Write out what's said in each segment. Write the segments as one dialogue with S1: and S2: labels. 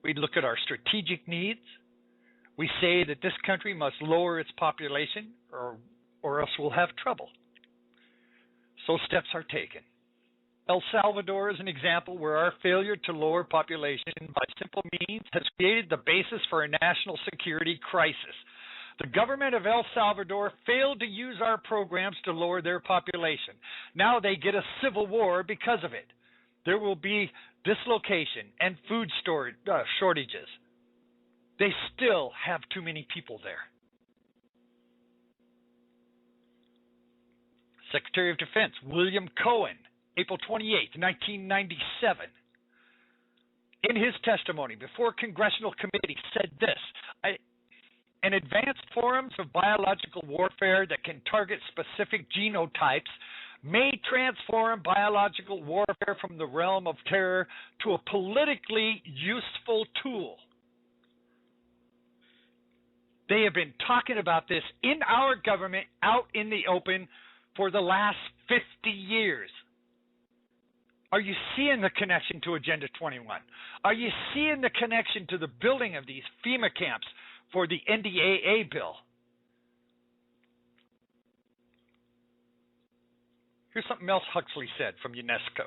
S1: We look at our strategic needs. We say that this country must lower its population or else we'll have trouble. So steps are taken. El Salvador is an example where our failure to lower population by simple means has created the basis for a national security crisis. The government of El Salvador failed to use our programs to lower their population. Now they get a civil war because of it. There will be dislocation and food shortages. They still have too many people there. Secretary of Defense William Cohen, April 28, 1997, in his testimony before Congressional Committee said this: "An advanced forms of biological warfare that can target specific genotypes may transform biological warfare from the realm of terror to a politically useful tool." They have been talking about this in our government out in the open for the last 50 years. Are you seeing the connection to Agenda 21? Are you seeing the connection to the building of these FEMA camps for the NDAA bill? Here's something else Huxley said from UNESCO.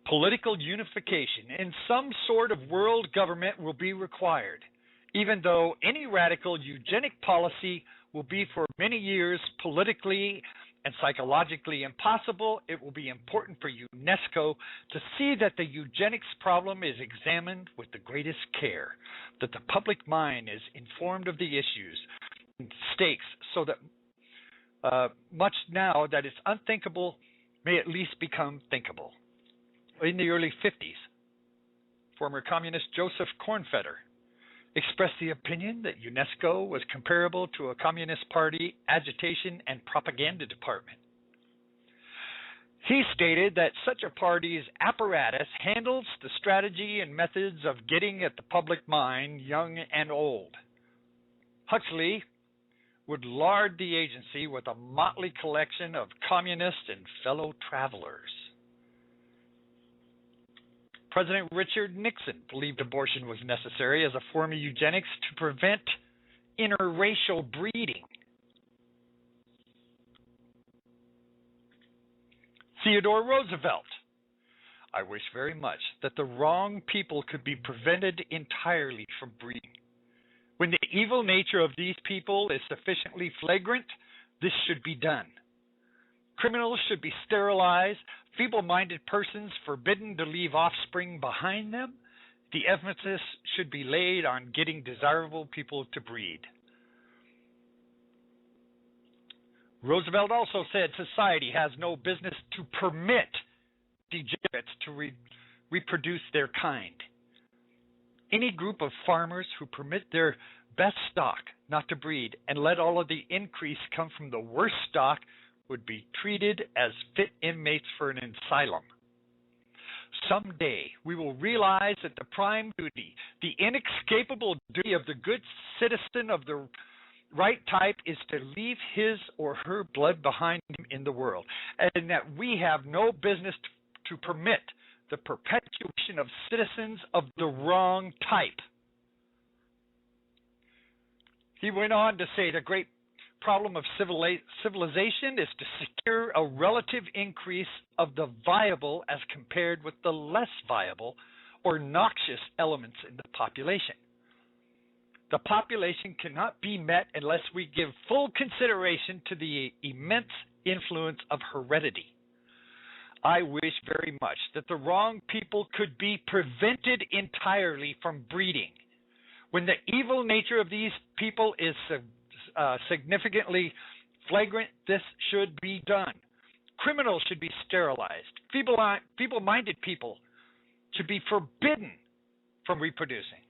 S1: Political unification in some sort of world government will be required. Even though any radical eugenic policy will be for many years politically and psychologically impossible, it will be important for UNESCO to see that the eugenics problem is examined with the greatest care, that the public mind is informed of the issues and stakes, so that much now that is unthinkable may at least become thinkable. In the early 50s, former communist Joseph Kornfetter expressed the opinion that UNESCO was comparable to a Communist Party agitation and propaganda department. He stated that such a party's apparatus handles the strategy and methods of getting at the public mind, young and old. Huxley would lard the agency with a motley collection of communists and fellow travelers. President Richard Nixon believed abortion was necessary as a form of eugenics to prevent interracial breeding. Theodore Roosevelt: "I wish very much that the wrong people could be prevented entirely from breeding. When the evil nature of these people is sufficiently flagrant, this should be done. Criminals should be sterilized, feeble-minded persons forbidden to leave offspring behind them. The emphasis should be laid on getting desirable people to breed." Roosevelt also said society has no business to permit degenerates to reproduce their kind. Any group of farmers who permit their best stock not to breed and let all of the increase come from the worst stock would be treated as fit inmates for an asylum. Someday we will realize that the prime duty, the inescapable duty of the good citizen of the right type is to leave his or her blood behind him in the world, and that we have no business to permit the perpetuation of citizens of the wrong type. He went on to say the great problem of civilization is to secure a relative increase of the viable as compared with the less viable or noxious elements in the population. The population cannot be met unless we give full consideration to the immense influence of heredity. I wish very much that the wrong people could be prevented entirely from breeding. When the evil nature of these people is significantly flagrant, this should be done. Criminals should be sterilized. Feeble-minded people should be forbidden from reproducing.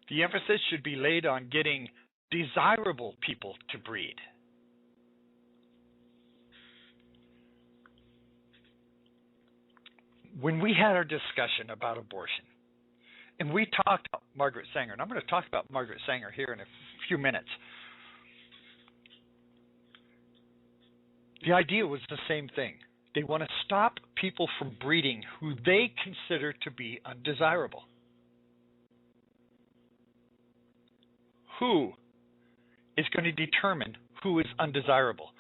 S1: The emphasis should be laid on getting desirable people to breed. When we had our discussion about abortion, and we talked about Margaret Sanger, and I'm going to talk about Margaret Sanger here in a few minutes. The idea was the same thing, They want to stop people from breeding who they consider to be undesirable. Who is going to determine who is undesirable?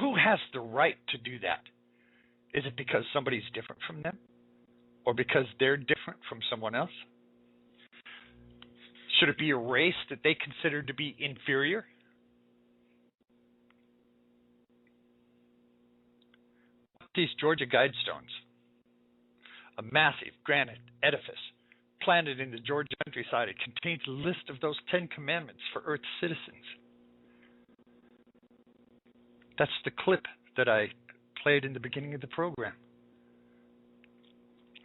S1: Who has the right to do that? Is it because somebody's different from them? Or because they're different from someone else? Should it be a race that they consider to be inferior? These Georgia Guidestones, a massive granite edifice planted in the Georgia countryside. It contains a list of those 10 commandments for Earth's citizens. That's the clip that I played in the beginning of the program.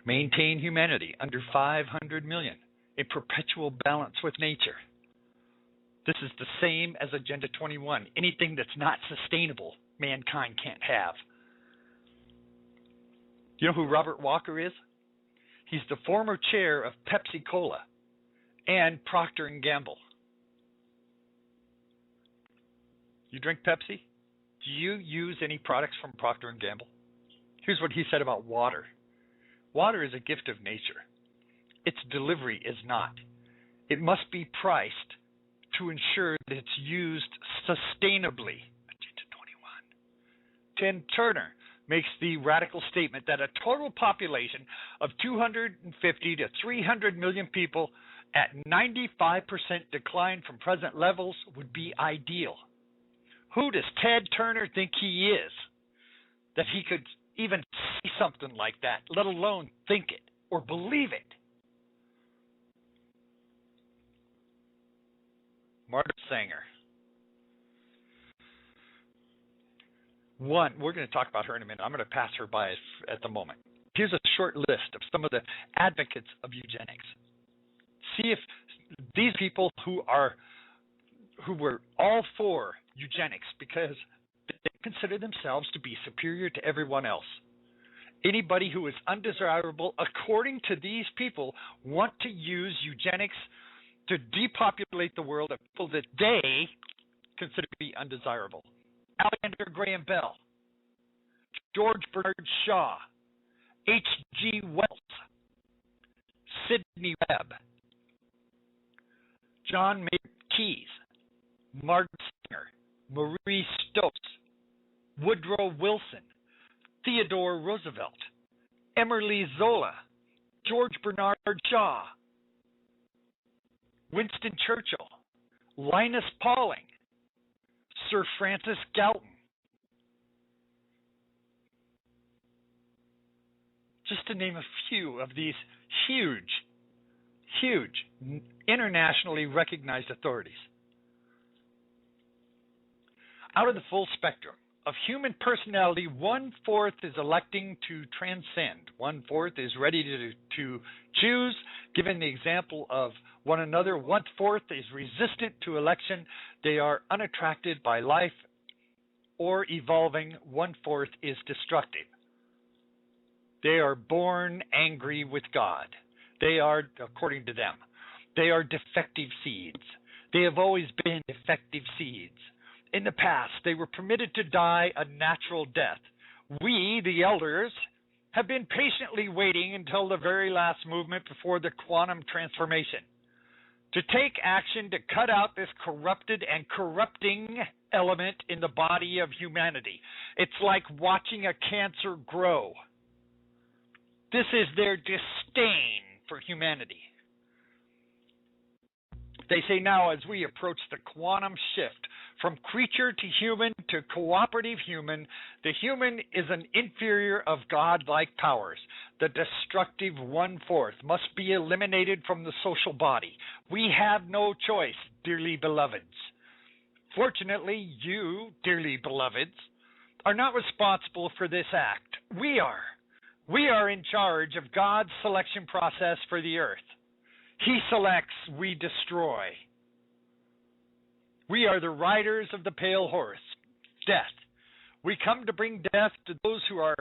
S1: Maintain humanity under 500 million in perpetual balance with nature. This is the same as Agenda 21. Anything that's not sustainable, mankind can't have. You know who Robert Walker is? He's the former chair of Pepsi Cola and Procter & Gamble. You drink Pepsi? Do you use any products from Procter & Gamble? Here's what he said about water. Water is a gift of nature. Its delivery is not. It must be priced to ensure that it's used sustainably. Agenda 21. Tim Turner makes the radical statement that a total population of 250 to 300 million people at 95% decline from present levels would be ideal. Who does Ted Turner think he is, that he could even say something like that, let alone think it or believe it? Margaret Sanger. One, we're going to talk about her in a minute. I'm going to pass her by at the moment. Here's a short list of some of the advocates of eugenics. See if these people who were all for eugenics because they consider themselves to be superior to everyone else. Anybody who is undesirable, according to these people, want to use eugenics to depopulate the world of people that they consider to be undesirable. Alexander Graham Bell, George Bernard Shaw, H.G. Wells, Sidney Webb, John Maynard Keyes, Margaret Sanger, Marie Stopes, Woodrow Wilson, Theodore Roosevelt, Emerly Zola, George Bernard Shaw, Winston Churchill, Linus Pauling, Sir Francis Galton. Just to name a few of these huge, internationally recognized authorities. Out of the full spectrum of human personality, 1/4 is electing to transcend. 1/4 is ready to choose, given the example of one another. 1/4 is resistant to election. They are unattracted by life or evolving. 1/4 is destructive. They are born angry with God. They are, according to them, they are defective seeds. They have always been defective seeds. In the past, they were permitted to die a natural death. We, the elders, have been patiently waiting until the very last movement before the quantum transformation to take action to cut out this corrupted and corrupting element in the body of humanity. It's like watching a cancer grow. This is their disdain for humanity. They say now, as we approach the quantum shift from creature to human to cooperative human, the human is an inferior of God-like powers. The destructive 1/4 must be eliminated from the social body. We have no choice, dearly beloveds. Fortunately, you, dearly beloveds, are not responsible for this act. We are. We are in charge of God's selection process for the earth. He selects, we destroy. We are the riders of the pale horse, death. We come to bring death to those who are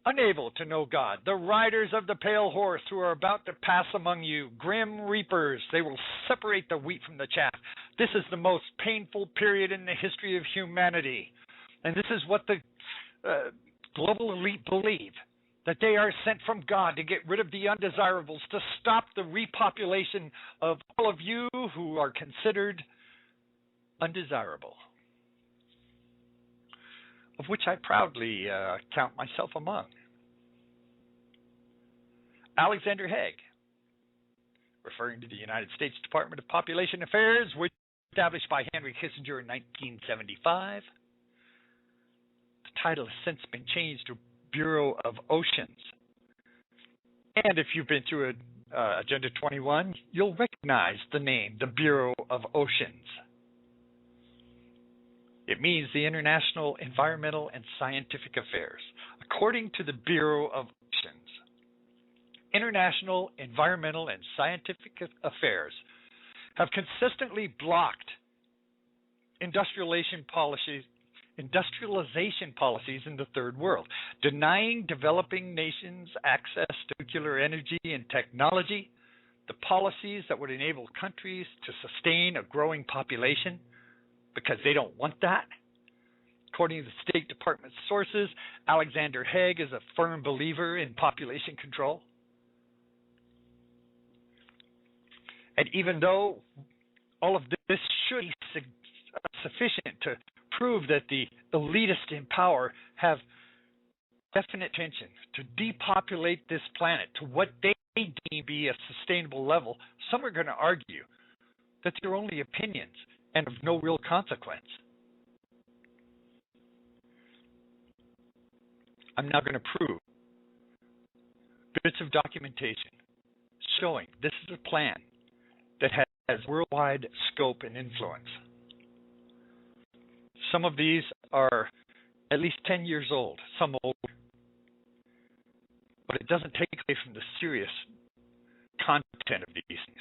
S1: unable to know God, the riders of the pale horse who are about to pass among you, grim reapers. They will separate the wheat from the chaff. This is the most painful period in the history of humanity. And this is what the global elite believe that they are sent from God to get rid of the undesirables, to stop the repopulation of all of you who are considered undesirable, of which I proudly count myself among. Alexander Haig, referring to the United States Department of Population Affairs, which was established by Henry Kissinger in 1975. The title has since been changed to Bureau of Oceans. And if you've been through Agenda 21, you'll recognize the name, the Bureau of Oceans. It means the International Environmental and Scientific Affairs. According to the Bureau of Oceans, international environmental and scientific affairs have consistently blocked industrialization policies in the third world, denying developing nations access to nuclear energy and technology, the policies that would enable countries to sustain a growing population, because they don't want that. According to the State Department sources, Alexander Haig is a firm believer in population control. And even though all of this should be sufficient to prove that the elitists in power have definite intention to depopulate this planet to what they deem to be a sustainable level, some are going to argue that they're only opinions and of no real consequence. I'm now going to prove bits of documentation showing this is a plan that has worldwide scope and influence. Some of these are at least 10 years old, some older. But it doesn't take away from the serious content of these things.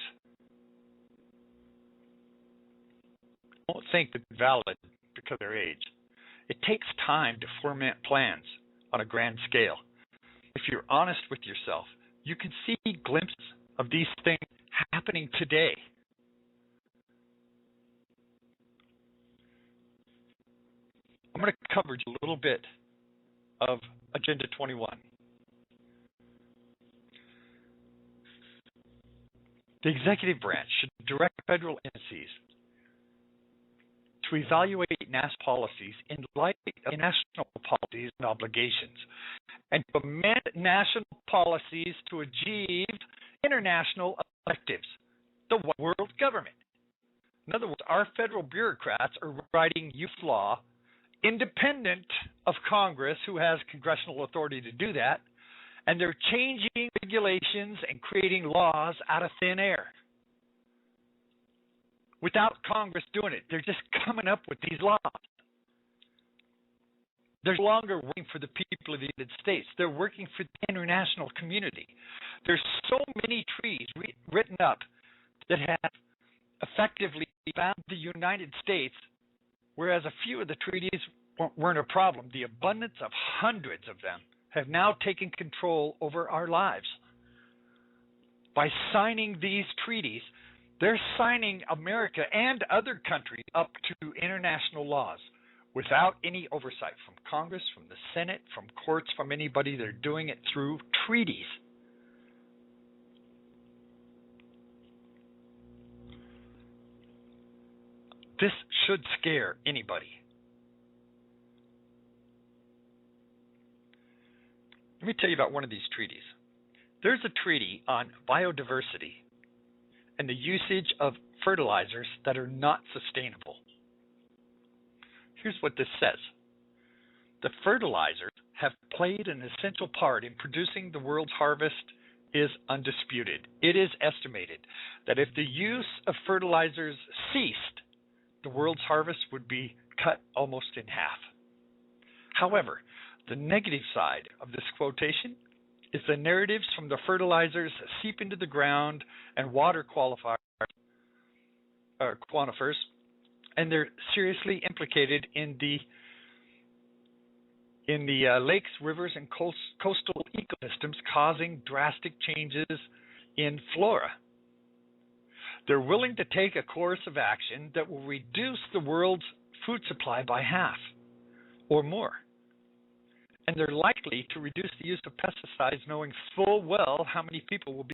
S1: Don't think they're valid because of their age. It takes time to format plans on a grand scale. If you're honest with yourself, you can see glimpses of these things happening today. I'm going to cover a little bit of Agenda 21. The executive branch should direct federal agencies to evaluate national policies in light of national policies and obligations, and to amend national policies to achieve international objectives, the one world government. In other words, our federal bureaucrats are writing youth law independent of Congress, who has congressional authority to do that, and they're changing regulations and creating laws out of thin air. Without Congress doing it, they're just coming up with these laws. They're no longer working for the people of the United States. They're working for the international community. There's so many treaties written up that have effectively bound the United States, whereas a few of the treaties weren't a problem. The abundance of hundreds of them have now taken control over our lives. By signing these treaties, they're signing America and other countries up to international laws without any oversight from Congress, from the Senate, from courts, from anybody. They're doing it through treaties. This should scare anybody. Let me tell you about one of these treaties. There's a treaty on biodiversity and the usage of fertilizers that are not sustainable. Here's what this says. The fertilizers have played an essential part in producing the world's harvest is undisputed. It is estimated that if the use of fertilizers ceased, the world's harvest would be cut almost in half. However, the negative side of this quotation is the narratives from the fertilizers seep into the ground and water aquifers, and they're seriously implicated in the lakes, rivers, and coastal ecosystems, causing drastic changes in flora. They're willing to take a course of action that will reduce the world's food supply by half or more. and they're likely to reduce the use of pesticides knowing full well how many people will be